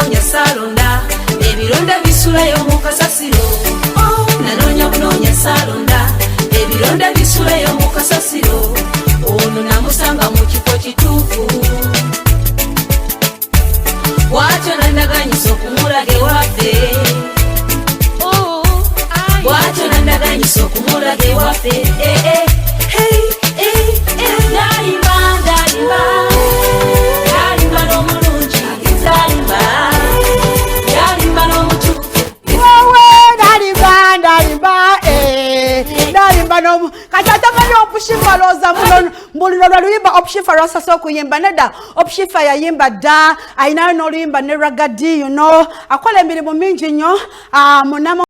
bunonya salonda ebironda bisulayo mu kasasiro nanonya bunonya salonda ebironda bisulayo mu kasasiro ono namusanga mu kifo kituufu bwatyo nandaganyisa okumulage waffe bwatyo nandaganyisa okumulage waffe Katatanga opushifa loza mbulilo lwimba opushifa rosa so kuyimba neda opushifa ya yimba da aina no lwimba ne ragadi akola emirimu mingi nnyo munamo